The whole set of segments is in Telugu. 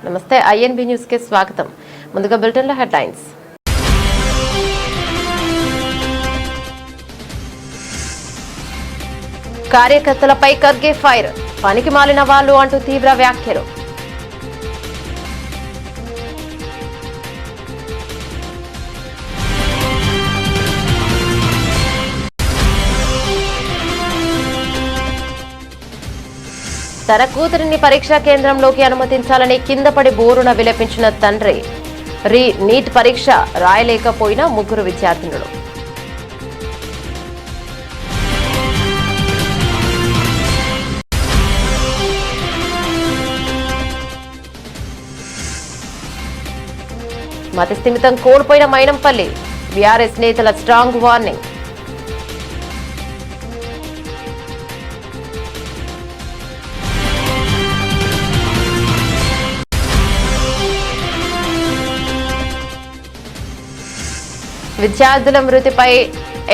నమస్తే ఐఎన్బి న్యూస్ కి స్వాగతం. ముందుగా బులెటిన్ లో హెడ్లైన్స్. కార్యకర్తలపై ఖర్గే ఫైర్, పనికి మాలిన వాళ్ళు అంటూ తీవ్ర వ్యాఖ్యలు. తన కూతురిని పరీక్షా కేంద్రంలోకి అనుమతించాలని కిందపడి బోరున విలపించిన తండ్రి. నీట్ పరీక్ష రాయలేకపోయిన 3 విద్యార్థినులు. మతి స్థిమితం కోల్పోయిన మైనంపల్లి, బీఆర్ఎస్ నేతల స్ట్రాంగ్ వార్నింగ్. విద్యార్థుల మృతిపై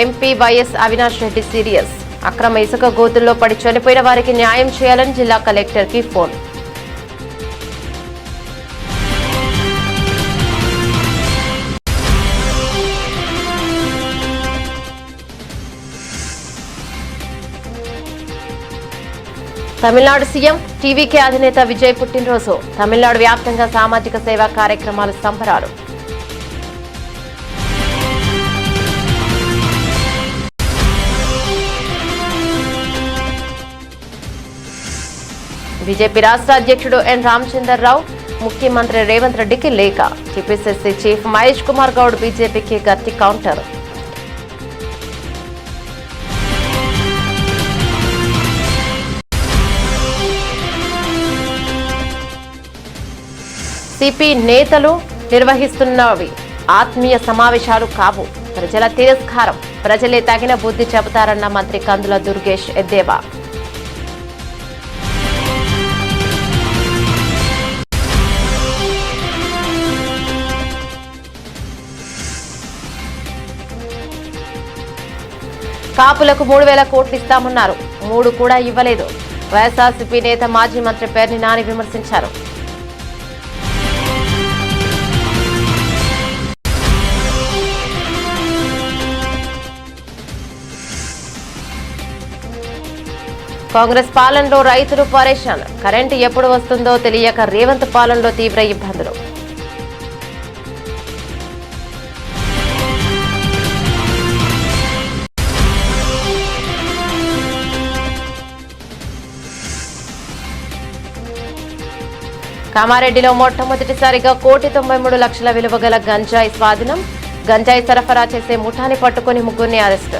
ఎంపీ వైఎస్ అవినాష్ రెడ్డి సీరియస్. అక్రమ ఇసుక గోతుల్లో పడి చనిపోయిన వారికి న్యాయం చేయాలని జిల్లా కలెక్టర్ కి ఫోన్. తమిళనాడు సీఎం టీవీకే అధినేత విజయ్ పుట్టినరోజు. తమిళనాడు వ్యాప్తంగా సామాజిక సేవా కార్యక్రమాలు సంబరాలు. బీజేపీ రాష్ట్ర అధ్యక్షుడు ఎన్ రామచంద్రరావు ముఖ్యమంత్రి రేవంత్ రెడ్డికి లేఖ. టీపీసీసీ చీఫ్ మహేష్ కుమార్ గౌడ్ బీజేపీకి గట్టి కౌంటర్. సిపి నేతలు నిర్వహిస్తున్నవి ఆత్మీయ సమావేశాలు కావు, ప్రజల తిరస్కారం, ప్రజలే తగిన బుద్ధి చెబుతారన్న మంత్రి కందుల దుర్గేష్ ఎద్దేవా. కాపులకు 3,000 కోట్లు ఇస్తామన్నారు, 3 కూడా ఇవ్వలేదు. వైఎస్ఆర్సీపీ నేత మాజీ మంత్రి పేర్ని నాని విమర్శించారు. కాంగ్రెస్ పాలనలో రైతులు పరేషాన్, కరెంటు ఎప్పుడు వస్తుందో తెలియక రేవంత్ పాలనలో తీవ్ర ఇబ్బందులు. కామారెడ్డిలో మొట్టమొదటిసారిగా 1,93,00,000 విలువ గల గంజాయి స్వాధీనం. గంజాయి సరఫరా చేసే ముఠాని పట్టుకుని 3 అరెస్టు.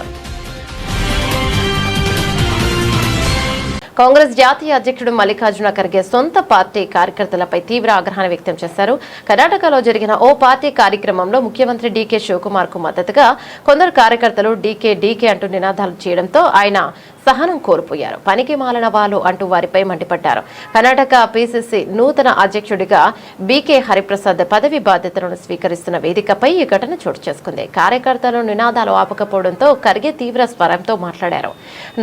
కాంగ్రెస్ జాతీయ అధ్యక్షుడు మల్లికార్జున ఖర్గే సొంత పార్టీ కార్యకర్తలపై తీవ్ర ఆగ్రహాన్ని వ్యక్తం చేశారు. కర్ణాటకలో జరిగిన ఓ పార్టీ కార్యక్రమంలో ముఖ్యమంత్రి డీకే శివకుమార్ కు మద్దతుగా కొందరు కార్యకర్తలు డీకే అంటూ నినాదాలు చేయడంతో ఆయన సహనం కోల్పోయారు. పనికి మాలిన వాళ్ళు అంటూ వారిపై మండిపడ్డారు. కర్ణాటక పీసీసీ నూతన అధ్యక్షుడిగా బీకే హరిప్రసాద్ పదవి బాధ్యతలను స్వీకరిస్తున్న వేదికపై ఈ ఘటన చోటు చేసుకుంది. కార్యకర్తలు నినాదాలు ఆపకపోవడంతో ఖర్గే తీవ్ర స్వరంతో మాట్లాడారు.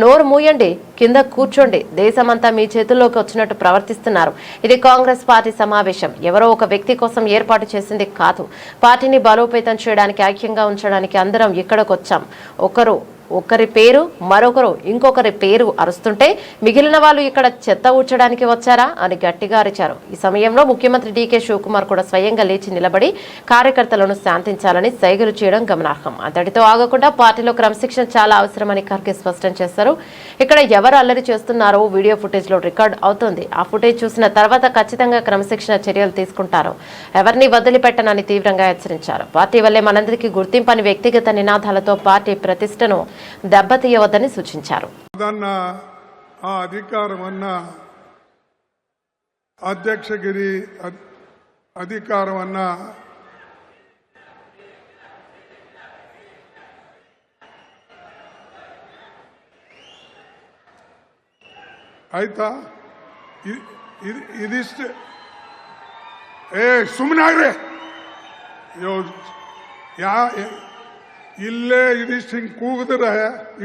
నోరు మూయండి, కింద కూర్చోండి, దేశమంతా మీ చేతుల్లోకి వచ్చినట్టు ప్రవర్తిస్తున్నారు. ఇది కాంగ్రెస్ పార్టీ సమావేశం, ఎవరో ఒక వ్యక్తి కోసం ఏర్పాటు చేసింది కాదు. పార్టీని బలోపేతం చేయడానికి, ఐక్యంగా ఉంచడానికి అందరం ఇక్కడికి వచ్చాం. ఒకరి పేరు మరొకరు ఇంకొకరి పేరు అరుస్తుంటే మిగిలిన వాళ్ళు ఇక్కడ చెత్త ఊడ్చడానికి వచ్చారా అని గట్టిగా అరిచారు. ఈ సమయంలో ముఖ్యమంత్రి డీకే శివకుమార్ కూడా స్వయంగా లేచి నిలబడి కార్యకర్తలను శాంతించాలని సైగలు చేయడం గమనార్హం. అంతటితో ఆగకుండా పార్టీలో క్రమశిక్షణ చాలా అవసరమని ఖర్గే స్పష్టం చేశారు. ఇక్కడ ఎవరు అల్లరి చేస్తున్నారో వీడియో ఫుటేజ్ లో రికార్డ్ అవుతోంది. ఆ ఫుటేజ్ చూసిన తర్వాత ఖచ్చితంగా క్రమశిక్షణ చర్యలు తీసుకుంటారు, ఎవరిని వదిలిపెట్టనని తీవ్రంగా హెచ్చరించారు. పార్టీ వల్లే మనందరికీ గుర్తింపని వ్యక్తిగత నినాదాలతో పార్టీ ప్రతిష్టను దెబ్బతీయవద్దని సూచించారు. అధ్యక్షగిరి అధికారం అన్న ಆಯ್ತಾ ಇದಿಷ್ಟು ಸುಮ್ಮನಾಗ್ರಿ ಇಲ್ಲೇ ಇದಿಷ್ಟು ಹಿಂಗೆ ಕೂಗಿದ್ರೆ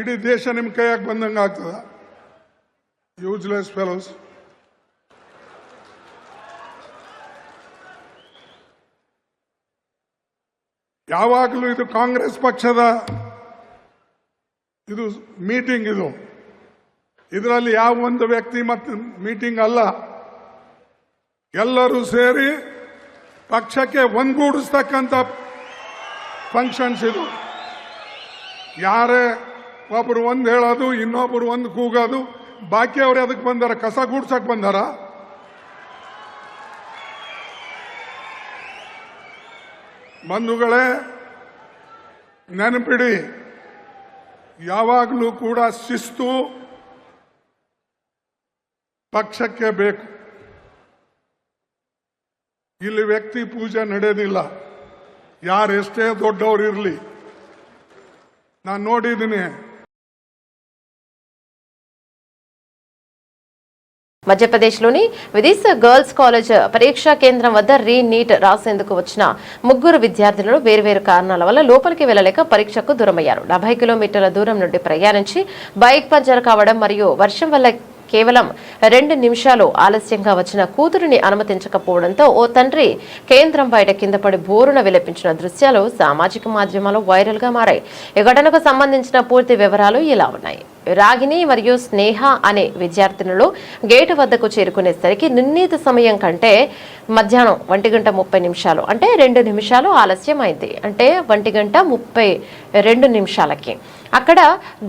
ಇಡೀ ದೇಶ ನಿಮ್ಮ ಕೈಯಾಗ ಬಂದಂಗೆ ಆಗ್ತದ. Useless fellows. ಯಾವಾಗಲೂ ಇದು ಕಾಂಗ್ರೆಸ್ ಪಕ್ಷದ ಇದು ಮೀಟಿಂಗ್. ಇದರಲ್ಲಿ ಯಾವ ಒಂದು ವ್ಯಕ್ತಿ ಮತ್ತು ಮೀಟಿಂಗ್ ಅಲ್ಲ. ಎಲ್ಲರೂ ಸೇರಿ ಪಕ್ಷಕ್ಕೆ ಒಂದುಗೂಡಿಸ್ತಕ್ಕಂಥ ಫಂಕ್ಷನ್ಸ್ ಇದು. ಯಾರೇ ಒಬ್ಬರು ಒಂದು ಹೇಳೋದು, ಇನ್ನೊಬ್ಬರು ಒಂದು ಕೂಗೋದು, ಬಾಕಿಯವರು ಅದಕ್ಕೆ ಬಂದಾರ? ಕಸ ಗೂಡ್ಸಕ್ ಬಂದಾರ? ಬಂಧುಗಳೇ, ನೆನಪಿಡಿ, ಯಾವಾಗಲೂ ಕೂಡ ಶಿಸ್ತು ಪಕ್ಷಕ್ಕೆ ಬೇಕು. ಇಲ್ಲಿ ವ್ಯಕ್ತಿ ಪೂಜೆ ನಡೆಯೋದಿಲ್ಲ. ಯಾರೆಷ್ಟೇ ದೊಡ್ಡವರು ಇರಲಿ. ನಾನು ನೋಡಿದ್ದೀನಿ. మధ్యప్రదేశ్లోని విదిశ గర్ల్స్ కాలేజ్ పరీక్షా కేంద్రం వద్ద నీట్ రాసేందుకు వచ్చిన ముగ్గురు విద్యార్థులను వేర్వేరు కారణాల వల్ల లోపలికి వెళ్లలేక పరీక్షకు దూరమయ్యారు. 40 కిలోమీటర్ల దూరం నుండి ప్రయాణించి బైక్ పంచర్ కావడం మరియు వర్షం వల్ల కేవలం 2 నిమిషాలు ఆలస్యంగా వచ్చిన కూతురిని అనుమతించకపోవడంతో ఓ తండ్రి కేంద్రం బయట కింద పడి బోరున విలపించిన దృశ్యాలు సామాజిక మాధ్యమాల్లో వైరల్ గా మారాయి. ఈ ఘటనకు సంబంధించిన పూర్తి వివరాలు ఇలా ఉన్నాయి. రాగిని మరియు స్నేహ అనే విద్యార్థినులు గేటు వద్దకు చేరుకునేసరికి నిర్ణీత సమయం కంటే మధ్యాహ్నం 1:30 అంటే 2 నిమిషాలు ఆలస్యం అయింది. అంటే 1:32 నిమిషాలకి అక్కడ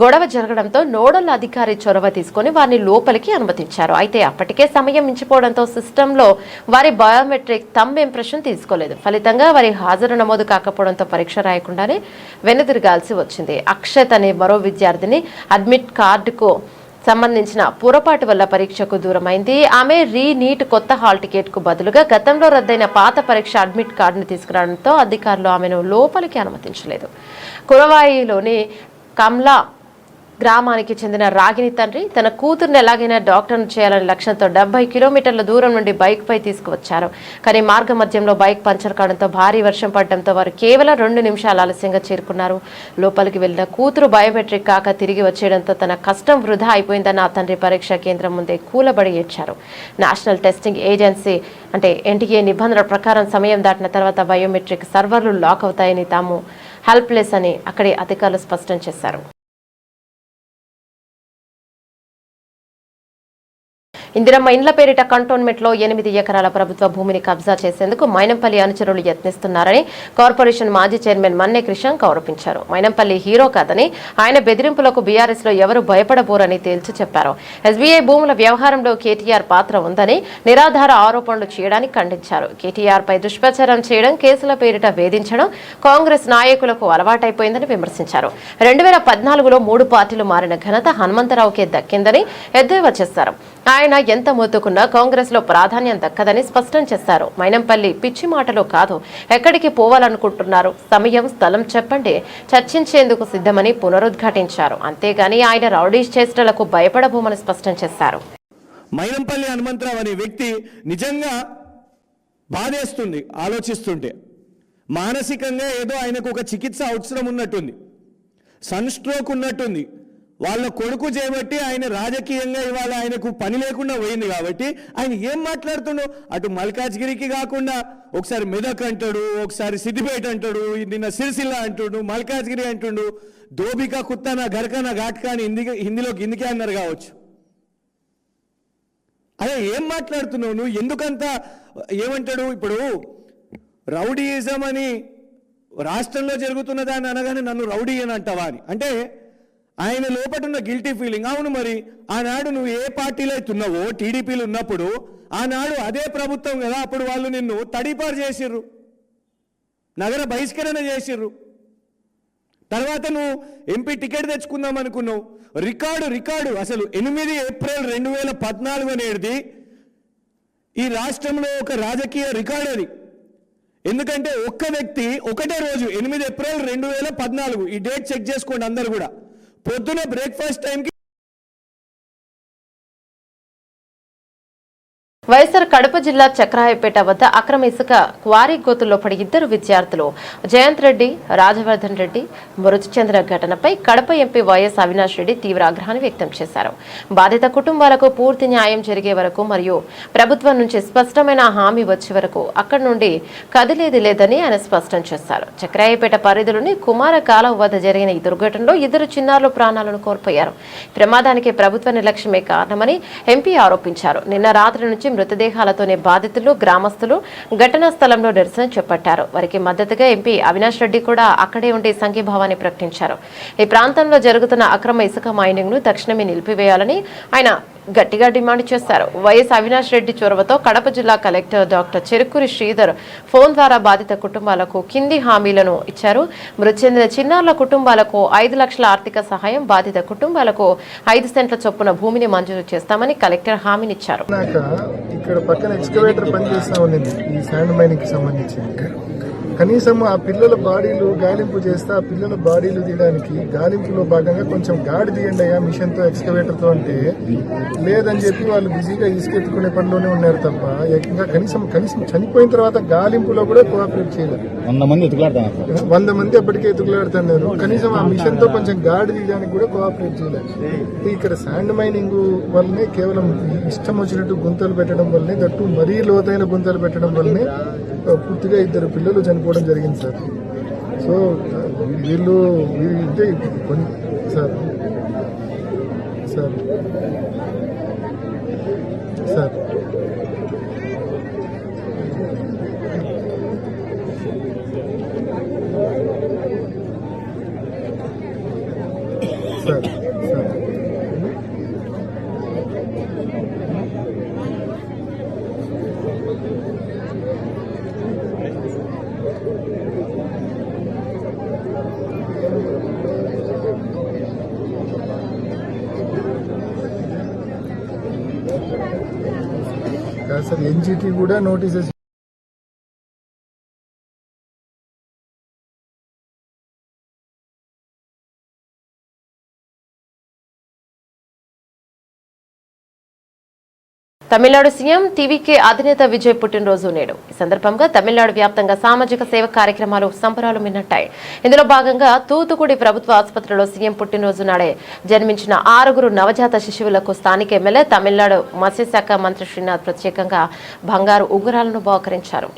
గొడవ జరగడంతో నోడల్ అధికారి చొరవ తీసుకుని వారిని లోపలికి అనుమతించారు. అయితే అప్పటికే సమయం మించిపోవడంతో సిస్టంలో వారి బయోమెట్రిక్ థంబ్ ఇంప్రెషన్ తీసుకోలేదు. ఫలితంగా వారి హాజరు నమోదు కాకపోవడంతో పరీక్ష రాయకుండానే వెనుదిరగాల్సి వచ్చింది. అక్షత్ అనే మరో విద్యార్థిని అడ్మిట్ కార్డుకు సంబంధించిన పొరపాటు వల్ల పరీక్షకు దూరమైంది. ఆమె నీట్ కొత్త హాల్ టికెట్ కు బదులుగా గతంలో రద్దయిన పాత పరీక్ష అడ్మిట్ కార్డును తీసుకురావడంతో అధికారులు ఆమెను లోపలికి అనుమతించలేదు. కురవాయిలోని కమ్లా గ్రామానికి చెందిన రాగిని తండ్రి తన కూతురుని ఎలాగైనా డాక్టర్ను చేయాలనే లక్ష్యంతో 70 కిలోమీటర్ల దూరం నుండి బైక్ పై తీసుకువచ్చారు. కానీ మార్గ మధ్యంలో బైక్ పంచర్ కావడంతో భారీ వర్షం పడడంతో వారు కేవలం 2 నిమిషాలు ఆలస్యంగా చేరుకున్నారు. లోపలికి వెళ్లిన కూతురు బయోమెట్రిక్ కాక తిరిగి వచ్చేయడంతో తన కష్టం వృధా అయిపోయిందన్న ఆ తండ్రి పరీక్షా కేంద్రం ముందే కూలబడి ఏడ్చారు. నేషనల్ టెస్టింగ్ ఏజెన్సీ అంటే ఎన్టీఏ నిబంధనల ప్రకారం సమయం దాటిన తర్వాత బయోమెట్రిక్ సర్వర్లు లాక్ అవుతాయని, తాము హెల్ప్లెస్ అని అక్కడి అధికారులు స్పష్టం చేశారు. ఇందిరమ్మ ఇండ్ల పేరిట కంటోన్మెంట్ లో 8 ఎకరాల ప్రభుత్వ భూమిని కబ్జా చేసేందుకు మైనంపల్లి అనుచరులు యత్నిస్తున్నారని కార్పొరేషన్ మాజీ చైర్మన్ మన్నె క్రిషాంక్ ఆరోపించారు. మైనంపల్లి హీరో కాదని, ఆయన బెదిరింపులకు బీఆర్ఎస్ లో ఎవరు భయపడబోరని తేల్చి చెప్పారు. ఎస్బీఐ భూముల వ్యవహారంలో కేటీఆర్ పాత్ర ఉందని నిరాధార ఆరోపణలు చేయడానికి ఖండించారు. కేటీఆర్ పై దుష్ప్రచారం చేయడం, కేసుల పేరిట వేధించడం కాంగ్రెస్ నాయకులకు అలవాటైపోయిందని విమర్శించారు. 2014లో 3 పార్టీలు మారిన ఘనత హనుమంతరావుకే దక్కిందని ఎద్దేవా చేశారు. ఆయన ఎంత మొత్తుకున్నా కాంగ్రెస్ లో ప్రాధాన్యం దక్కదని స్పష్టం చేశారు. మైనంపల్లి పిచ్చి మాటలు కాదు, ఎక్కడికి పోవాలనుకుంటున్నారు, సమయం స్థలం చెప్పండి, చర్చించేందుకు సిద్ధమని పునరుద్ఘాటించారు. అంతేగాని ఆయన రౌడీ చేష్టలకు భయపడబోమని స్పష్టం చేశారు. మైనంపల్లి హనుమంతరావు అనే వ్యక్తి నిజంగా బాధేస్తుంది ఆలోచిస్తుంటే. మానసికంగా ఏదో ఆయనకు ఒక చికిత్స అవసరం ఉన్నట్టుంది, సన్ స్ట్రోక్ ఉన్నట్టుంది. వాళ్ళ కొడుకు చేయబట్టి ఆయన రాజకీయంగా ఇవాళ ఆయనకు పని లేకుండా పోయింది కాబట్టి ఆయన ఏం మాట్లాడుతుండో, అటు మల్కాజ్గిరికి కాకుండా ఒకసారి మెదక్ అంటాడు, ఒకసారి సిద్దిపేట అంటాడు, నిన్న సిరిసిల్ల అంటుడు, మల్కాజ్గిరి అంటుండు, దోబికా కుత్తానా ఘర్కానా ఘాట్కా అని హిందీలో గిందికే అన్నారు కావచ్చు. అదే ఏం మాట్లాడుతున్నావు నువ్వు? ఎందుకంత ఏమంటాడు? ఇప్పుడు రౌడీయిజం అని రాష్ట్రంలో జరుగుతున్నదాన్ని అనగానే నన్ను రౌడీ అని అంటావా అని అంటే ఆయన లోపటున్న గిల్టీ ఫీలింగ్. అవును, మరి ఆనాడు నువ్వు ఏ పార్టీలో అవుతున్నావో, టీడీపీలు ఉన్నప్పుడు ఆనాడు అదే ప్రభుత్వం కదా, అప్పుడు వాళ్ళు నిన్ను తడిపారు చేసిర్రు, నగర బహిష్కరణ చేసిర్రు. తర్వాత నువ్వు ఎంపీ టికెట్ తెచ్చుకుందాం అనుకున్నావు. రికార్డు అసలు 8 ఏప్రిల్ 2014 అనేది ఈ రాష్ట్రంలో ఒక రాజకీయ రికార్డు అది. ఎందుకంటే ఒక్క వ్యక్తి ఒకటే రోజు 8 ఏప్రిల్ 2014 ఈ డేట్ చెక్ చేసుకోండి అందరు కూడా. పొద్దున బ్రేక్ఫాస్ట్ టైంకి వైఎస్ఆర్ కడప జిల్లా చక్రాయపేట వద్ద అక్రమ ఇసుక క్వారీ గోతుల్లో పడి ఇద్దరు విద్యార్థులు జయంత్ రెడ్డి, రాజవర్ధన్ రెడ్డి మృతి చెందిన ఘటనపై కడప ఎంపీ వైఎస్ అవినాష్ రెడ్డి తీవ్ర ఆగ్రహాన్ని వ్యక్తం చేశారు. బాధిత కుటుంబాలకు పూర్తి న్యాయం జరిగే వరకు మరియు ప్రభుత్వం నుంచి స్పష్టమైన హామీ వచ్చే వరకు అక్కడి నుండి కదిలేది లేదని ఆయన స్పష్టం చేశారు. చక్రాయపేట పరిధిలోని కుమార కాలువ వద్ద జరిగిన ఈ దుర్ఘటనలో ఇద్దరు చిన్నారులు ప్రాణాలను కోల్పోయారు. ప్రమాదానికి ప్రభుత్వ నిర్లక్ష్యమే కారణమని ఎంపీ ఆరోపించారు. నిన్న రాత్రి నుంచి మృతదేహాలతోనే బాధితులు, గ్రామస్తులు ఘటనా స్థలంలో నిరసన చేపట్టారు. వారికి మద్దతుగా ఎంపీ అవినాష్ రెడ్డి కూడా అక్కడే ఉండి సంఘీభావాన్ని ప్రకటించారు. ఈ ప్రాంతంలో జరుగుతున్న అక్రమ ఇసుక మైనింగ్ ను తక్షణమే నిలిపివేయాలని ఆయన గట్టిగా డిమాండ్ చేశారు. వైఎస్ అవినాష్ రెడ్డి చొరవతో కడప జిల్లా collector doctor Cherukuri Sridhar phone ద్వారా బాధిత కుటుంబాలకు కింది హామీలను ఇచ్చారు. మృతి చెందిన చిన్నారుల కుటుంబాలకు 5 లక్షల ఆర్థిక సహాయం, బాధిత కుటుంబాలకు 5 సెంట్ల చొప్పున భూమిని మంజూరు చేస్తామని కలెక్టర్ హామీనిచ్చారు. ఇక్కడ పక్కన ఎక్స్కవేటర్ పనిచేస్తా ఉండింది ఈ శాండ్ మైనింగ్ కి సంబంధించింది. కనీసం ఆ పిల్లల బాడీలు గాలింపు చేస్తే ఆ పిల్లల బాడీలు తీయడానికి గాలింపులో భాగంగా కొంచెం గాడి తీయండి అయ్యా మిషన్ తో, ఎక్స్కవేటర్ తో అంటే లేదని చెప్పి వాళ్ళు బిజీగా ఇసుకెత్తుకునే పనిలోనే ఉన్నారు తప్ప ఇంకా కనీసం చనిపోయిన తర్వాత గాలింపులో కూడా కోఆపరేట్ చేయలేదు. 100 మంది అప్పటికే ఎత్తుకులాడుతున్నారు. కనీసం ఆ మిషన్ తో కొంచెం గాడి తీయడానికి కూడా కోఆపరేట్ చేయలేదు. ఇక్కడ శాండ్ మైనింగ్ వల్లనే కేవలం ఇష్టం వచ్చినట్టు గుంతలు పెట్టడం వల్లనే, దట్టు మరీ లోతైన గుంతలు పెట్టడం వల్లనే పూర్తిగా 2 పిల్లలు చనిపోవడం జరిగింది సార్. సో వీళ్ళు అంటే కొన్ని sir sir sir sir sir sir NGT కూడా నోటీసెస్ తమిళనాడు సీఎం టీవీకే అధినేత విజయ్ పుట్టినరోజు నేడు. ఈ సందర్భంగా తమిళనాడు వ్యాప్తంగా సామాజిక సేవ కార్యక్రమాలు, సంబరాలు మిన్నట్టాయి. ఇందులో భాగంగా తూతుకుడి ప్రభుత్వ ఆసుపత్రిలో సీఎం పుట్టినరోజు నాడే జన్మించిన 6 నవజాత శిశువులకు స్థానిక ఎమ్మెల్యే, తమిళనాడు మత్స్యశాఖ మంత్రి శ్రీనాథ్ ప్రత్యేకంగా బంగారు ఉంగరాలను బహుకరించారు.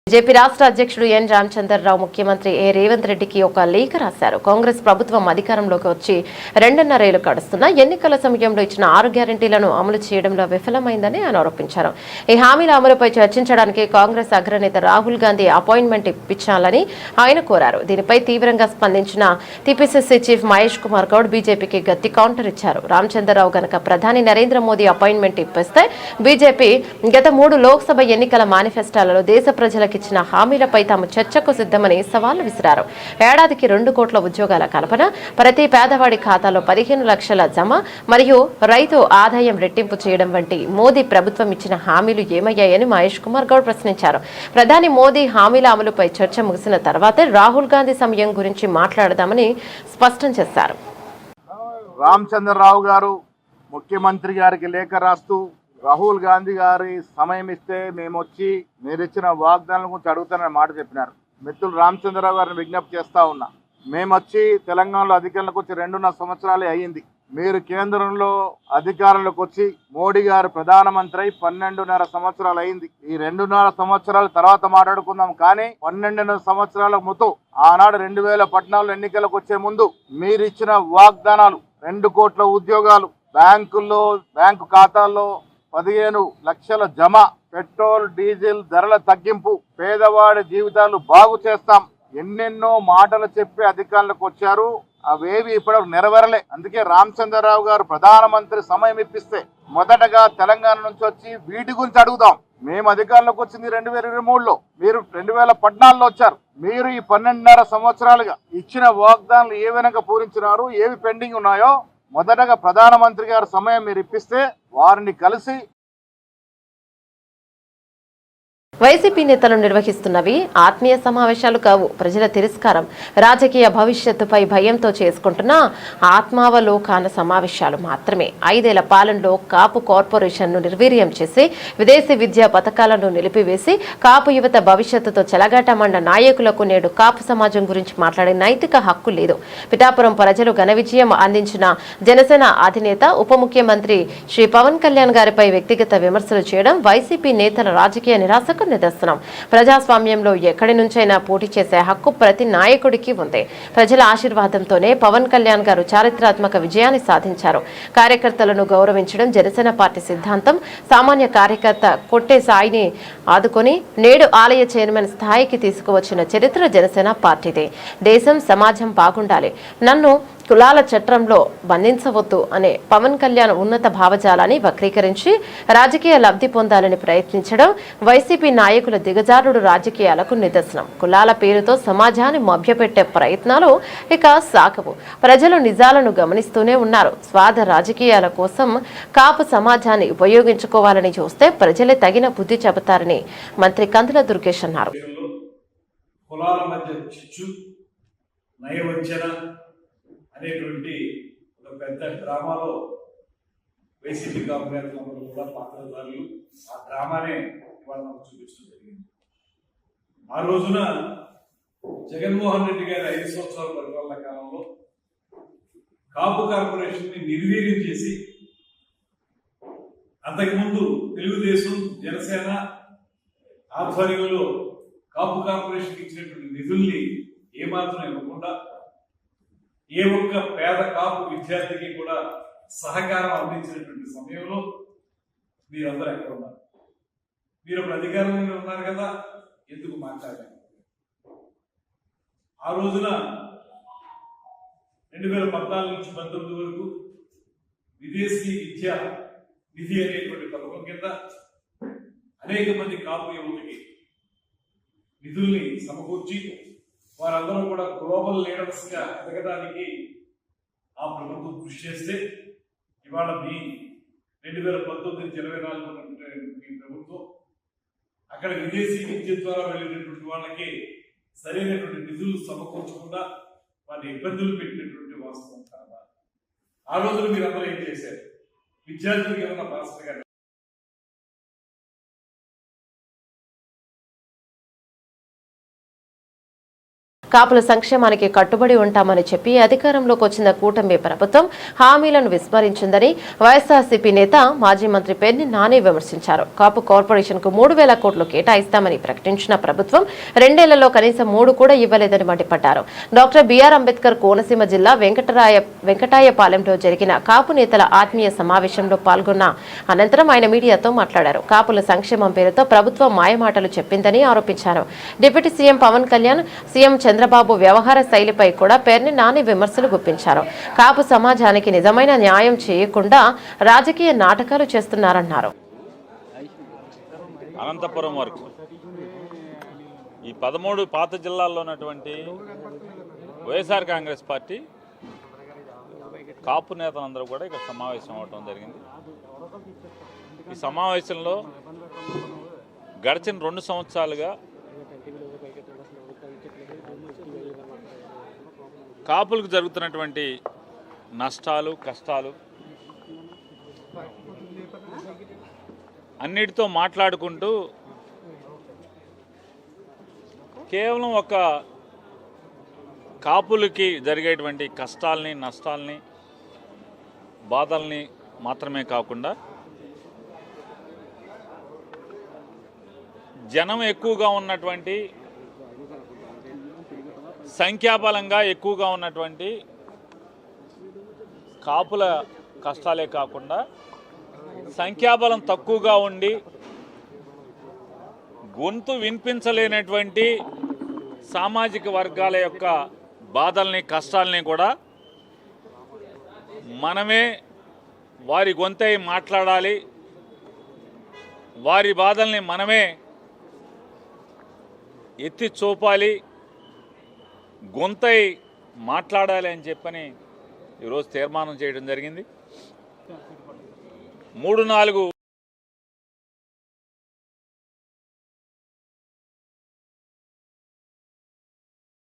బీజేపీ రాష్ట్ర అధ్యక్షుడు ఎన్ రామచంద్రరావు ముఖ్యమంత్రి రేవంత్ రెడ్డికి ఒక లేఖ రాశారు. కాంగ్రెస్ ప్రభుత్వం అధికారంలోకి వచ్చి 2.5 ఏళ్లు గడుస్తున్నా ఎన్నికల సమయంలో ఇచ్చిన 6 గ్యారెంటీలను అమలు చేయడంలో విఫలమైందని ఆయన ఆరోపించారు. ఈ హామీల అమలుపై చర్చించడానికి కాంగ్రెస్ అగ్రనేత రాహుల్ గాంధీ అపాయింట్మెంట్ ఇప్పించాలని ఆయన కోరారు. దీనిపై తీవ్రంగా స్పందించిన టీపీసీసీ చీఫ్ మహేష్ కుమార్ గౌడ్ బీజేపీకి గట్టి కౌంటర్ ఇచ్చారు. రామచంద్రరావు గనక ప్రధాని నరేంద్ర మోదీ అపాయింట్మెంట్ ఇప్పిస్తే బీజేపీ గత 3 లోక్సభ ఎన్నికల మేనిఫెస్టోలలో దేశ ప్రజలకు ఇచ్చిన హామీలపై తాము చర్చకు సిద్ధమని సవాళ్లు విసిరారు. ఏడాదికి 2 కోట్ల ఉద్యోగాల కల్పన, ప్రతి పేదవాడి ఖాతాలో 15 లక్షల జమ మరియు రైతు ఆదాయం రెట్టింపు చేయడం వంటి మోదీ ప్రభుత్వం ఇచ్చిన హామీలు ఏమయ్యాయని మహేష్ కుమార్ గౌడ్ ప్రశ్నించారు. ప్రధాని మోదీ హామీల అమలుపై చర్చ ముగిసిన తర్వాతే రాహుల్ గాంధీ సమయం గురించి మాట్లాడదామని స్పష్టం చేశారు. రామచంద్రరావు గారు ముఖ్యమంత్రి గారికి లేఖ రాస్తూ రాహుల్ గాంధీ గారి సమయం ఇస్తే మేము వచ్చి మీరు ఇచ్చిన వాగ్దానాల గురించి అడుగుతానని మాట చెప్పినారు. మిత్రులు రామచంద్రరావు గారిని విజ్ఞప్తి చేస్తా ఉన్నా, మేము వచ్చి తెలంగాణలో అధికారంలోకి వచ్చి 2.5 సంవత్సరాలే అయ్యింది. మీరు కేంద్రంలో అధికారంలోకి వచ్చి మోడీ గారు ప్రధానమంత్రి అయి 12.5 సంవత్సరాలు అయింది. ఈ 2.5 సంవత్సరాల తర్వాత మాట్లాడుకుందాం, కానీ 12 సంవత్సరాల ముందు ఆనాడు 2014 ఎన్నికలకు వచ్చే ముందు మీరు ఇచ్చిన వాగ్దానాలు 2 కోట్ల ఉద్యోగాలు, బ్యాంకు ఖాతాల్లో 15 లక్షల జమ, పెట్రోల్ డీజిల్ ధరల తగ్గింపు, పేదవాడి జీవితాలు బాగు చేస్తాం, ఎన్నెన్నో మాటలు చెప్పి అధికారంలోకి వచ్చారు. అవేవి ఇప్పటివరకు నెరవేరలే. అందుకే రామచంద్రరావు గారు ప్రధానమంత్రి సమయం ఇప్పిస్తే మొదటగా తెలంగాణ నుంచి వచ్చి వీటి గురించి అడుగుదాం. మేము అధికారంలోకి వచ్చింది 2023లో, మీరు 2014లో వచ్చారు. మీరు ఈ 12.5 సంవత్సరాలుగా ఇచ్చిన వాగ్దానాలు ఏ విధంగా పూరించినారు, ఏవి పెండింగ్ ఉన్నాయో మొదటగా ప్రధానమంత్రి గారి సమయం మీరు ఇప్పిస్తే వారిని కలిసి. వైసీపీ నేతలు నిర్వహిస్తున్నవి ఆత్మీయ సమావేశాలు కావు, ప్రజల తిరస్కారం, రాజకీయ భవిష్యత్తుపై భయంతో చేసుకుంటున్న ఆత్మావలోకన సమావేశాలు మాత్రమే. 5 ఏళ్ల పాలనలో కాపు కార్పొరేషన్ను నిర్వీర్యం చేసి విదేశీ విద్యా పథకాలను నిలిపివేసి కాపు యువత భవిష్యత్తుతో చెలగాటమన్న నాయకులకు నేడు కాపు సమాజం గురించి మాట్లాడే నైతిక హక్కు లేదు. పిఠాపురం ప్రజలు ఘన విజయం అందించిన జనసేన అధినేత ఉప ముఖ్యమంత్రి శ్రీ పవన్ కళ్యాణ్ గారిపై వ్యక్తిగత విమర్శలు చేయడం వైసీపీ నేతల రాజకీయ నిరాశకు నిదర్శనం. ప్రజాస్వామ్యంలో ఎక్కడి నుంచైనా పోటీ చేసే హక్కు ప్రతి నాయకుడికి ఉంది. ప్రజల ఆశీర్వాదంతోనే పవన్ కళ్యాణ్ గారు చారిత్రాత్మక విజయాన్ని సాధించారు. కార్యకర్తలను గౌరవించడం జనసేన పార్టీ సిద్ధాంతం. సామాన్య కార్యకర్త కొట్టే సాయిని ఆదుకొని నేడు ఆలయ చైర్మన్ స్థాయికి తీసుకువచ్చిన చరిత్ర జనసేన పార్టీదే. దేశం సమాజం బాగుండాలి, నన్ను కులాల చట్రంలో బంధించవద్దు అనే పవన్ కళ్యాణ్ ఉన్నత భావజాలాన్ని వక్రీకరించి రాజకీయ లబ్ధి పొందాలని ప్రయత్నించడం వైసీపీ నాయకుల దిగజారుడు రాజకీయాలకు నిదర్శనం. కులాల పేరుతో సమాజాన్ని మభ్యపెట్టే ప్రయత్నాలు ఇక సాగవు. ప్రజలు నిజాలను గమనిస్తూనే ఉన్నారు. స్వార్థ రాజకీయాల కోసం కాపు సమాజాన్ని ఉపయోగించుకోవాలని చూస్తే ప్రజలే తగిన బుద్ధి చెబుతారని మంత్రి కందుల దుర్గేష్ అన్నారు. అనేటువంటి ఒక పెద్ద డ్రామాలో వైసీపీ కాంగ్రెస్లందరూ కూడా పాత్రధారులు. ఆ డ్రామానే ఇవాళ మనకు చూపించడం జరిగింది. ఆ రోజున జగన్మోహన్ రెడ్డి గారి 5 సంవత్సరాల పరిపాలన కాలంలో కాపు కార్పొరేషన్ ని నిర్వీర్యం చేసి అంతకుముందు తెలుగుదేశం జనసేన ఆధ్వర్యంలో కాపు కార్పొరేషన్ ఇచ్చినటువంటి నిధుల్ని ఏమాత్రం ఇవ్వకుండా ఏ ఒక్క పేద కాపు విద్యార్థికి కూడా సహకారం అందించినటువంటి సమయంలో మీరందరూ ఎక్కడ ఉన్నారు? మీరు ఒక అధికారంలో ఉన్నారు కదా, ఎందుకు మాట్లాడారు? ఆ రోజున 2014 నుంచి 19 వరకు విదేశీ విద్యా నిధి అనేటువంటి పథకం కింద అనేక మంది కాపు యువతకి నిధుల్ని సమకూర్చి వారందరూ కూడా గ్లోబల్ లీడర్స్ గా ఎదగడానికి ఆ ప్రభుత్వం కృషి చేస్తే ఇవాళ మీ 2019 నుంచి 24 ఈ ప్రభుత్వం అక్కడ విదేశీ విద్య ద్వారా వెళ్ళినటువంటి వాళ్ళకి సరైనటువంటి నిధులు సమకూర్చకుండా వారిని ఇబ్బందులు పెట్టినటువంటి వాస్తవం కాదా? ఆ రోజులు మీరందరూ ఏం చేశారు? విద్యార్థులకు ఏమన్నా పాస్టర్ గారు కాపుల సంక్షేమానికి కట్టుబడి ఉంటామని చెప్పి అధికారంలోకి వచ్చిన కూటమి ప్రభుత్వం హామీలను విస్మరించిందని వైఎస్ఆర్సీపీ నేత మాజీ మంత్రి పెన్ని నాని విమర్శించారు. కాపు కార్పొరేషన్ కు 3,000 కోట్లు కేటాయిస్తామని ప్రకటించిన ప్రభుత్వం 2 ఏళ్లలో కనీసం 3 కూడా ఇవ్వలేదని మండిపడ్డారు. డాక్టర్ బిఆర్ అంబేద్కర్ కోనసీమ జిల్లా వెంకటాయపాలెంలో జరిగిన కాపు నేతల ఆత్మీయ సమావేశంలో పాల్గొన్న అనంతరం ఆయన మీడియాతో మాట్లాడారు. కాపుల సంక్షేమం పేరుతో ప్రభుత్వం మాయమాటలు చెప్పిందని ఆరోపించారు. Deputy CM Pawan Kalyan, CM Chandrababu వ్యవహార శైలిపై కూడా పేర్ని నాని విమర్శలు గుప్పించారు. కాపు సమాజానికి నిజమైన న్యాయం చేయకుండా రాజకీయ నాటకాలు చేస్తున్నారన్నారు. అనంతపురం వరకు ఈ 13 పాత జిల్లాల్లో ఉన్నటువంటి వైఎస్ఆర్ కాంగ్రెస్ పార్టీ కాపు నేతలందరూ కూడా ఇక్కడ సమావేశం అవటం జరిగింది. ఈ సమావేశంలో గడిచిన 2 సంవత్సరాలుగా కాపులకు జరుగుతున్నటువంటి నష్టాలు, కష్టాలు, అన్నిటితో మాట్లాడుకుంటూ కేవలం ఒక కాపులకి జరిగేటువంటి కష్టాలని, నష్టాలని, బాధల్ని మాత్రమే కాకుండా జనం ఎక్కువగా ఉన్నటువంటి, సంఖ్యాబలంగా ఎక్కువగా ఉన్నటువంటి కాపుల కష్టాలే కాకుండా సంఖ్యాబలం తక్కువగా ఉండి గొంతు వినిపించలేనటువంటి సామాజిక వర్గాల యొక్క బాధల్ని, కష్టాలని కూడా మనమే వారి గొంతై మాట్లాడాలి, వారి బాధల్ని మనమే ఎత్తి చూపాలి, గొంతై మాట్లాడాలి అని చెప్పని ఈరోజు తీర్మానం చేయడం జరిగింది. 3-4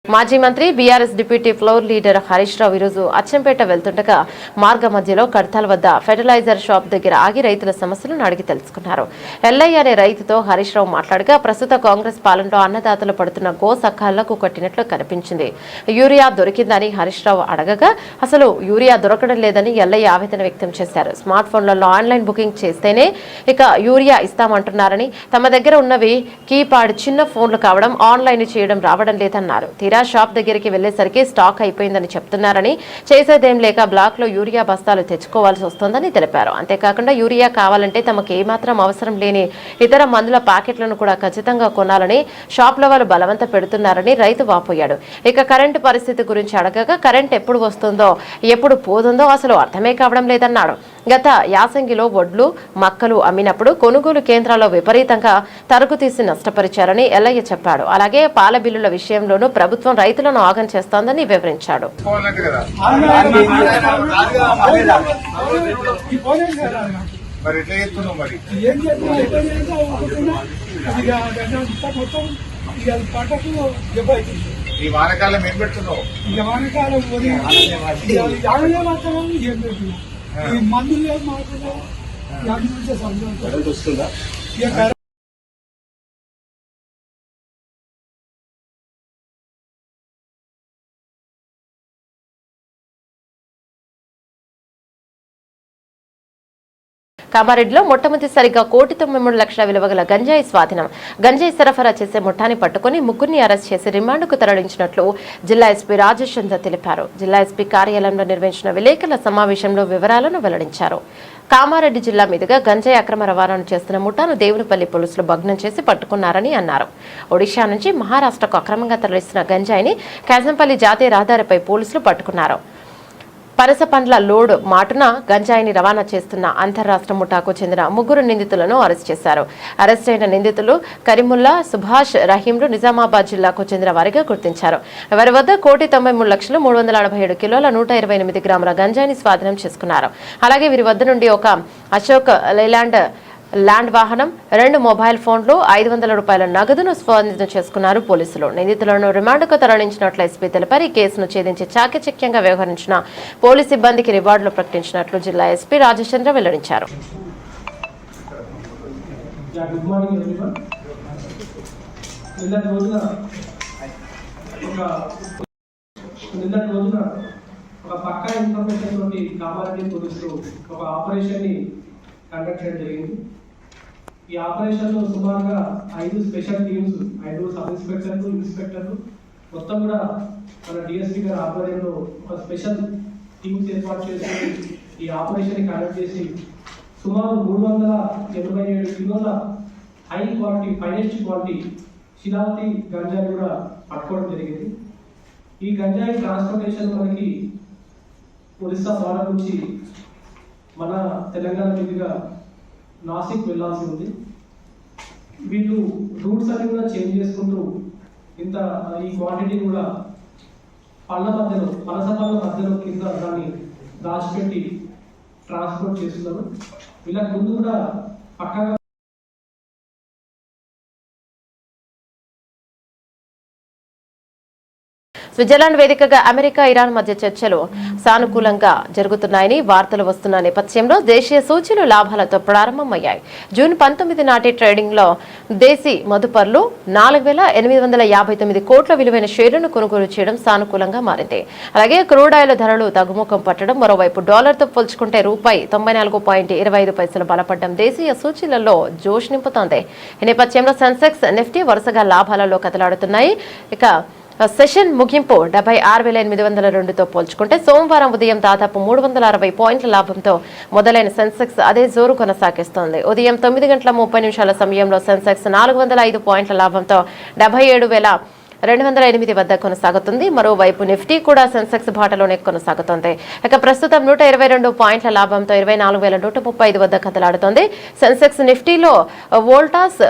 మాజీ మంత్రి BRS deputy floor leader Harish Rao ఈరోజు అచ్చంపేట వెళ్తుండగా మార్గ మధ్యలో కడతాల్ వద్ద ఫెర్టిలైజర్ షాప్ దగ్గర ఆగి రైతుల సమస్యలను అడిగి తెలుసుకున్నారు. ఎల్లయ్య అనే రైతుతో హరీష్ రావు మాట్లాడగా ప్రస్తుత కాంగ్రెస్ పాలనలో అన్నదాతలు పడుతున్న గో సఖాలకు కట్టినట్లు కనిపించింది. యూరియా దొరికిందని హరీష్ రావు అడగగా అసలు యూరియా దొరకడం లేదని ఎల్లయ్య ఆవేదన వ్యక్తం చేశారు. స్మార్ట్ ఫోన్లలో ఆన్లైన్ బుకింగ్ చేస్తేనే ఇక యూరియా ఇస్తామంటున్నారని, తమ దగ్గర ఉన్నవి కీప్యాడ్ చిన్న ఫోన్లు కావడం, ఆన్లైన్ చేయడం రావడం లేదన్నారు. షాప్ దగ్గరికి వెళ్లేసరికి స్టాక్ అయిపోయిందని చెప్తున్నారని, చేసేదేం లేక బ్లాక్ లో యూరియా బస్తాలు తెచ్చుకోవాల్సి వస్తోందని తెలిపారు. అంతేకాకుండా యూరియా కావాలంటే తమకు ఏమాత్రం అవసరం లేని ఇతర మందుల ప్యాకెట్లను కూడా ఖచ్చితంగా కొనాలని షాప్ల వాళ్ళు బలవంత పెడుతున్నారని రైతు వాపోయాడు. ఇక కరెంటు పరిస్థితి గురించి అడగగా కరెంట్ ఎప్పుడు వస్తుందో ఎప్పుడు పోతుందో అసలు అర్థమే కావడం లేదన్నాడు. గత యాసంగిలో వడ్లు, మక్కలు అమ్మినప్పుడు కొనుగోలు కేంద్రాల్లో విపరీతంగా తరుగు తీసి నష్టపరిచారని ఎల్లయ్య చెప్పాడు. అలాగే పాల బిల్లుల విషయంలోనూ ప్రభుత్వం రైతులను ఆగం చేస్తోందని వివరించాడు. ఈ వానకాలం ఏం పెడుతున్నావు? ఈ మందులు లేదు మాకు వస్తుందా? కామారెడ్డిలో మొట్టమొదటిసారిగా 1,93,00,000 విలువ గల గంజాయి స్వాధీనం. గంజాయి సరఫరా చేసే ముఠాని పట్టుకుని ముగ్గురిని అరెస్ట్ చేసి రిమాండ్కు తరలించినట్లు జిల్లా ఎస్పీ రాజేష్ చంద్ర తెలిపారు. జిల్లా ఎస్పీ కార్యాలయంలో నిర్వహించిన విలేకరుల సమావేశంలో వివరాలను వెల్లడించారు. కామారెడ్డి జిల్లా మీదుగా గంజాయి అక్రమ రవాణాను చేస్తున్న ముఠాను దేవునిపల్లి పోలీసులు భగ్నం చేసి పట్టుకున్నారని అన్నారు. ఒడిషా నుంచి మహారాష్ట్రకు అక్రమంగా తరలిస్తున్న గంజాయిని కేశంపల్లి జాతీయ రహదారిపై పోలీసులు పట్టుకున్నారు. పనస పండ్ల లోడ్ మాటున గంజాయిని రవాణా చేస్తున్న అంతర్రాష్ట్ర ముఠాకు చెందిన ముగ్గురు నిందితులను అరెస్ట్ చేశారు. అరెస్ట్ అయిన నిందితులు కరీముల్లా, సుభాష్, రహీంలు నిజామాబాద్ జిల్లాకు చెందిన వారిగా గుర్తించారు. వారి వద్ద 1,93,347 కిలోల 128 గ్రాముల గంజాయిని స్వాధీనం చేసుకున్నారు. అలాగే వీరి వద్ద నుండి ఒక అశోక్ లేలాండ్ ల్యాండ్ వాహనం, 2 మొబైల్ ఫోన్లు, 500 రూపాయల నగదును స్వాధీనం చేసుకున్నారు పోలీసులు. నిందితులను రిమాండ్కు తరలించినట్లు ఎస్పీ తెలిపారు. ఈ కేసును ఛేదించి చాకచక్యంగా వ్యవహరించిన పోలీసు సిబ్బందికి రివార్డులు ప్రకటించినట్లు జిల్లా ఎస్పీ రాజేష్ చంద్ర వెల్లడించారు. ఈ ఆపరేషన్ లో సుమారుగా 5 స్పెషల్ టీమ్స్, 5 సబ్ ఇన్స్పెక్టర్లు, ఇన్స్పెక్టర్లు మొత్తం కూడా మన డిఎస్పీ గారి ఆధ్వర్యంలో ఒక స్పెషల్ టీమ్స్ ఏర్పాటు చేసి ఈ ఆపరేషన్ కండక్ట్ చేసి సుమారు 387 కిలోల హై క్వాలిటీ, ఫైనెస్ట్ క్వాలిటీ శిలావతి గంజాయి కూడా పట్టుకోవడం జరిగింది. ఈ గంజాయి ట్రాన్స్పోర్టేషన్ మనకి ఒరిస్సా బార్డర్ నుంచి మన తెలంగాణ మీదుగా నాసిక్ వెళ్లాల్సి ఉంది. వీళ్ళు రూట్స్ అన్ని కూడా చేంజ్ చేసుకుంటూ ఈ క్వాంటిటీ కూడా పనస పళ్ళ మధ్యలో కింద దాన్ని దాచిపెట్టి ట్రాన్స్పోర్ట్ చేస్తున్నారు. వీళ్ళకి ముందు కూడా పక్కగా స్విట్జర్లాండ్ వేదికగా అమెరికా, ఇరాన్ మధ్య చర్చలు సానుకూలంగా జరుగుతున్నాయని వార్తలు వస్తున్న నేపథ్యంలో దేశీయ సూచీలు లాభాలతో ప్రారంభమయ్యాయి. జూన్ 19 నాటి ట్రేడింగ్ లో దేశీ మదుపర్లు 4,859 కోట్ల విలువైన షేర్లను కొనుగోలు చేయడం సానుకూలంగా మారింది. అలాగే క్రూడ్ ఆయిల్ ధరలు తగ్గుముఖం పట్టడం, మరోవైపు డాలర్తో పోల్చుకుంటే రూపాయి 94.25 బలపడడం దేశీయ సూచీలలో జోష్ నింపుతోంది. ఈ నేపథ్యంలో సెన్సెక్స్, నిఫ్టీ వరుసగా లాభాలలో కదలాడుతున్నాయి. ఇక సెషన్ ముగింపు 76,802తో పోల్చుకుంటే సోమవారం ఉదయం దాదాపు 360 పాయింట్ల లాభంతో మొదలైన సెన్సెక్స్ అదే జోరు కొనసాగిస్తోంది. ఉదయం 9:30 సమయంలో సెన్సెక్స్ 405 పాయింట్ల లాభంతో 77,208 వద్ద కొనసాగుతుంది. మరోవైపు నిఫ్టీ కూడా సెన్సెక్స్ బాటలోనే కొనసాగుతోంది. ఇక ప్రస్తుతం 122 పాయింట్ల లాభంతో 24,135 వద్ద కదలాడుతోంది. సెన్సెక్స్, నిఫ్టీలో Voltas,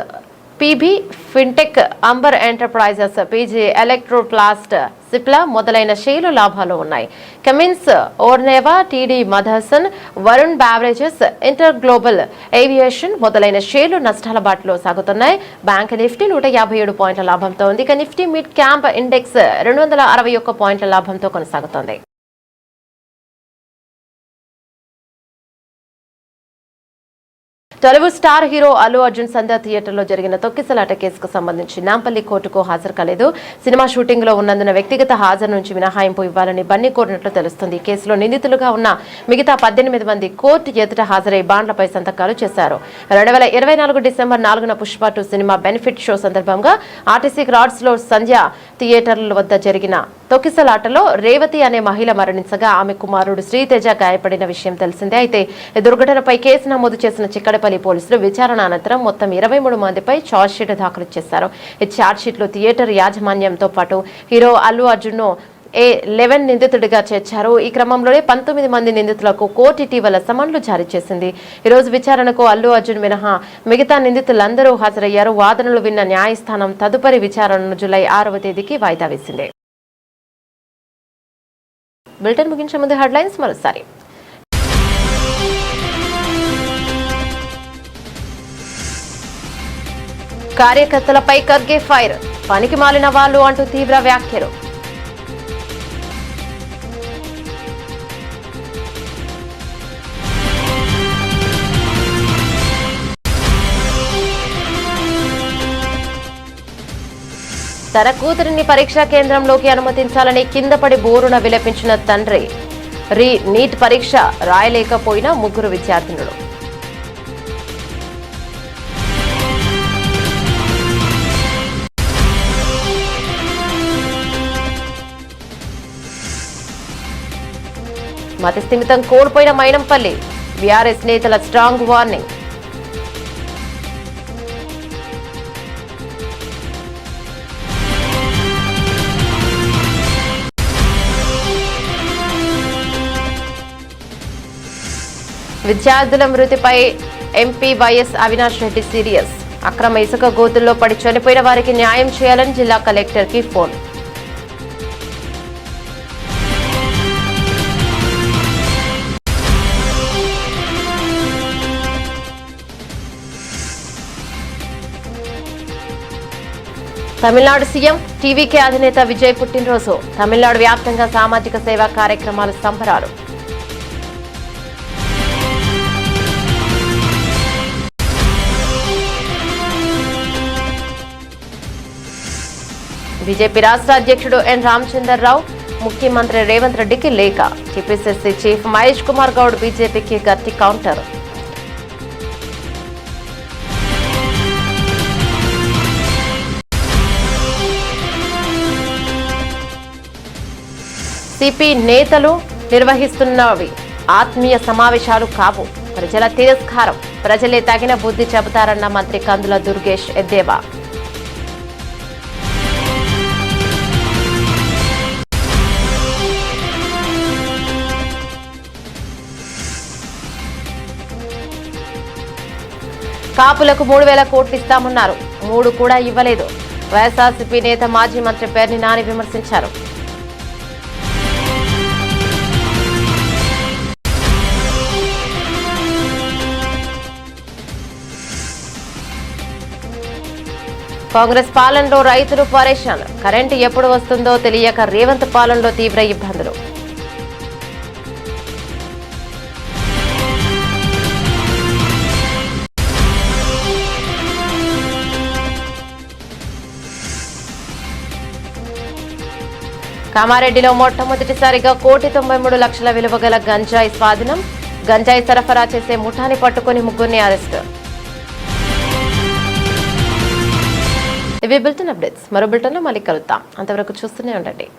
PB Fintech, Amber Enterprises, PG Electroplast, Cipla మొదలైన షేర్లు లాభాలు ఉన్నాయి. కెమిన్స్, ఓర్నేవా, టీడీ Motherson, Varun Beverages, Inter Global Aviation మొదలైన షేర్లు నష్టాల బాటలో సాగుతున్నాయి. బ్యాంక్ నిఫ్టీ 157 పాయింట్ల లాభంతో ఉంది. ఇక నిఫ్టీ మిడ్ క్యాప్ ఇండెక్స్ 261 పాయింట్ల లాభంతో కొనసాగుతోంది. టాలీవుడ్ స్టార్ హీరో అల్లు అర్జున్ సంధ్య థియేటర్లో జరిగిన తొక్కిసలాట కేసుకు సంబంధించి నాంపల్లి కోర్టుకు హాజరు కాలేదు. సినిమా షూటింగ్ లో ఉన్నందున వ్యక్తిగత హాజరు నుంచి మినహాయింపు ఇవ్వాలని బన్నీ కోరినట్లు తెలుస్తుంది. కేసులో నిందితులుగా ఉన్న మిగతా 18 మంది కోర్టు ఎదుట హాజరై బాండ్లపై సంతకాలు చేశారు. 2024 డిసెంబర్ 4న పుష్ప 2 సినిమా బెనిఫిట్ షో సందర్భంగా ఆర్టీసీ క్రాడ్స్ లో సంధ్య థియేటర్ల వద్ద జరిగిన తొక్కిసలాటలో రేవతి అనే మహిళ మరణించగా ఆమె కుమారుడు శ్రీతేజ గాయపడిన విషయం తెలిసిందే. అయితే ఈ దుర్ఘటనపై కేసు నమోదు చేసిన చిక్కడపల్లి పోలీసులు విచారణ అనంతరం మొత్తం 23 మందిపై ఛార్జ్షీట్ దాఖలు చేశారు. ఈ ఛార్జ్షీట్లో థియేటర్ యాజమాన్యంతో పాటు హీరో అల్లు అర్జున్ ను 11 నిందితుడిగా చేర్చారు. ఈ క్రమంలోనే 19 మంది నిందితులకు కోర్టు ఇటీవల సమన్లు జారీ చేసింది. ఈ రోజు విచారణకు అల్లు అర్జున్ మినహా మిగతా నిందితులందరూ హాజరయ్యారు. వాదనలు విన్న న్యాయస్థానం తదుపరి విచారణను జూలై 6వ తేదీకి వాయిదా వేసింది. బులెటిన్ ముగించే ముందు హెడ్లైన్స్ మరోసారి. కార్యకర్తలపై ఖర్గే ఫైర్, పనికి మాలిన వాళ్లు అంటూ తీవ్ర వ్యాఖ్యలు. తన కూతురిని పరీక్షా కేంద్రంలోకి అనుమతించాలని కింద పడి బోరున విలపించిన తండ్రి. నీట్ పరీక్ష రాయలేకపోయిన 3 విద్యార్థినులు. మతి స్థిమితం కోల్పోయిన మైనంపల్లి, బీఆర్ఎస్ నేతల స్ట్రాంగ్ వార్నింగ్. విద్యార్థుల మృతిపై ఎంపీ వైఎస్ అవినాష్ రెడ్డి సీరియస్. అక్రమ ఇసుక గోతుల్లో పడి చనిపోయిన వారికి న్యాయం చేయాలని జిల్లా కలెక్టర్కి ఫోన్. తమిళనాడు సీఎం టీవీకే అధినేత విజయ్ పుట్టినరోజు. తమిళనాడు వ్యాప్తంగా సామాజిక సేవా కార్యక్రమాలు సంబరాలు. బీజేపీ రాష్ట్ర అధ్యక్షుడు ఎన్ రామచంద్రరావు ముఖ్యమంత్రి రేవంత్ రెడ్డికి లేఖ. టీపీసీసీ చీఫ్ మహేష్ కుమార్ గౌడ్ బీజేపీకి గట్టి కౌంటర్. సిపి నేతలు నిర్వహిస్తున్నవి ఆత్మీయ సమావేశాలు కావు, ప్రజల తిరస్కారం, ప్రజలే తగిన బుద్ధి చెబుతారన్న మంత్రి కందుల దుర్గేష్ ఎద్దేవా. కాపులకు 3,000 కోట్లు ఇస్తామన్నారు, 3 కూడా ఇవ్వలేదు. వైఎస్ఆర్సీపీ నేత మాజీ మంత్రి పేర్ని నాని విమర్శించారు. కాంగ్రెస్ పాలనలో రైతులు పరేషాన్. కరెంటు ఎప్పుడు వస్తుందో తెలియక రేవంత్ పాలనలో తీవ్ర ఇబ్బందులు. కామారెడ్డిలో మొట్టమొదటిసారిగా 1,93,00,000 విలువ గల గంజాయి స్వాధీనం. గంజాయి సరఫరా చేసే ముఠాని పట్టుకుని 3 అరెస్టు. ఇవి బులెటిన్ అప్డేట్స్. మరో బులెటిన్లో మళ్ళీ కలుద్దాం. అంతవరకు చూస్తూనే ఉండండి.